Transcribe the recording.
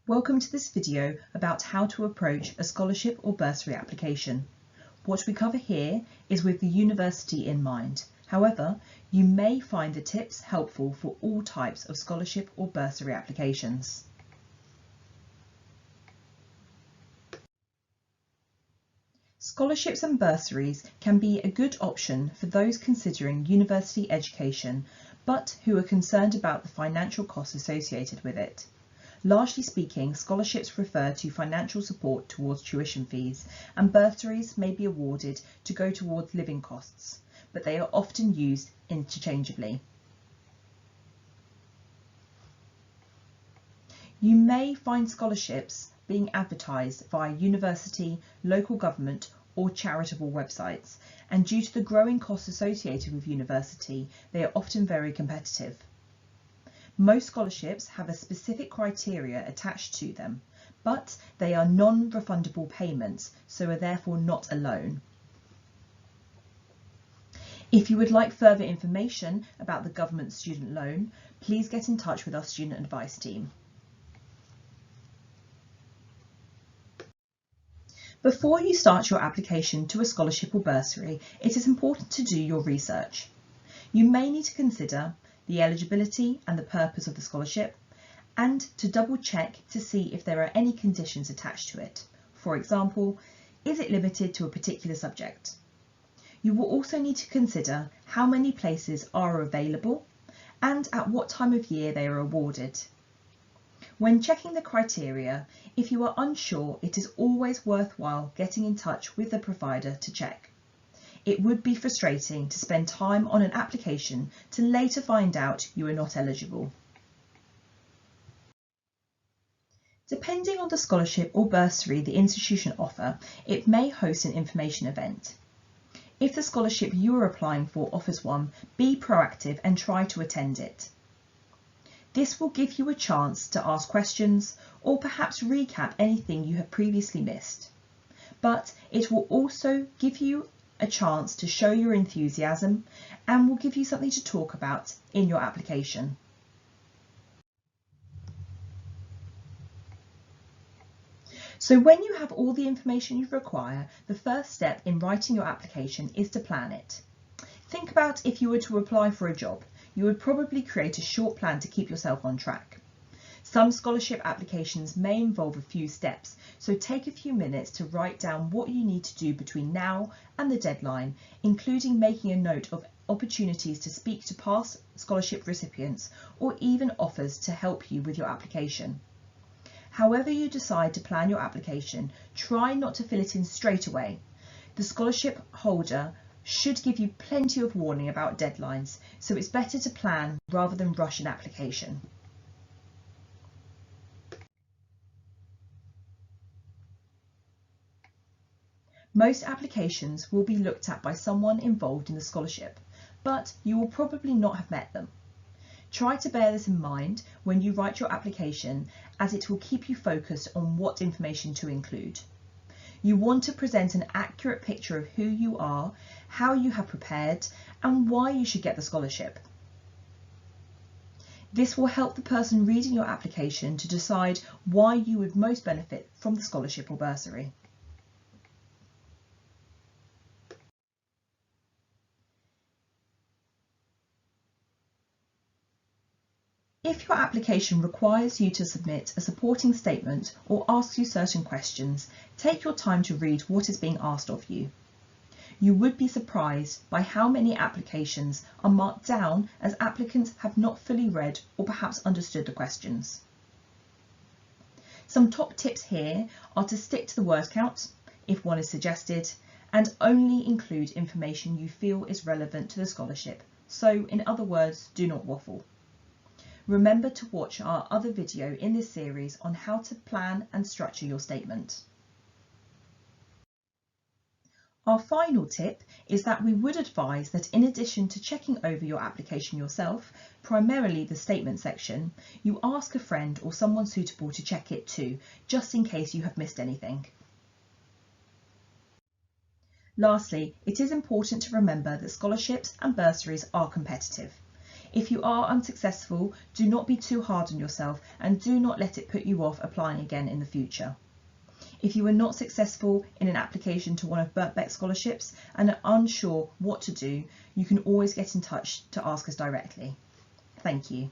Welcome to this video about how to approach a scholarship or bursary application. What we cover here is with the university in mind. However, you may find the tips helpful for all types of scholarship or bursary applications. Scholarships and bursaries can be a good option for those considering university education, but who are concerned about the financial costs associated with it. Largely speaking, scholarships refer to financial support towards tuition fees, and bursaries may be awarded to go towards living costs, but they are often used interchangeably. You may find scholarships being advertised via university, local government, or charitable websites, and due to the growing costs associated with university, they are often very competitive. Most scholarships have a specific criteria attached to them, but they are non-refundable payments, so are therefore not a loan. If you would like further information about the government student loan, please get in touch with our student advice team. Before you start your application to a scholarship or bursary, it is important to do your research. You may need to consider the eligibility and the purpose of the scholarship, and to double check to see if there are any conditions attached to it. For example, is it limited to a particular subject? You will also need to consider how many places are available and at what time of year they are awarded. When checking the criteria, if you are unsure, it is always worthwhile getting in touch with the provider to check. It would be frustrating to spend time on an application to later find out you are not eligible. Depending on the scholarship or bursary the institution offer, it may host an information event. If the scholarship you are applying for offers one, be proactive and try to attend it. This will give you a chance to ask questions or perhaps recap anything you have previously missed. But it will also give you a chance to show your enthusiasm and will give you something to talk about in your application. So when you have all the information you require, the first step in writing your application is to plan it. Think about if you were to apply for a job, you would probably create a short plan to keep yourself on track. Some scholarship applications may involve a few steps, so take a few minutes to write down what you need to do between now and the deadline, including making a note of opportunities to speak to past scholarship recipients or even offers to help you with your application. However you decide to plan your application, try not to fill it in straight away. The scholarship holder should give you plenty of warning about deadlines, so it's better to plan rather than rush an application. Most applications will be looked at by someone involved in the scholarship, but you will probably not have met them. Try to bear this in mind when you write your application, as it will keep you focused on what information to include. You want to present an accurate picture of who you are, how you have prepared, and why you should get the scholarship. This will help the person reading your application to decide why you would most benefit from the scholarship or bursary. If your application requires you to submit a supporting statement or asks you certain questions, take your time to read what is being asked of you. You would be surprised by how many applications are marked down as applicants have not fully read or perhaps understood the questions. Some top tips here are to stick to the word count if one is suggested, and only include information you feel is relevant to the scholarship. So in other words, do not waffle. Remember to watch our other video in this series on how to plan and structure your statement. Our final tip is that we would advise that in addition to checking over your application yourself, primarily the statement section, you ask a friend or someone suitable to check it too, just in case you have missed anything. Lastly, it is important to remember that scholarships and bursaries are competitive. If you are unsuccessful, do not be too hard on yourself and do not let it put you off applying again in the future. If you are not successful in an application to one of Birkbeck scholarships and are unsure what to do, you can always get in touch to ask us directly. Thank you.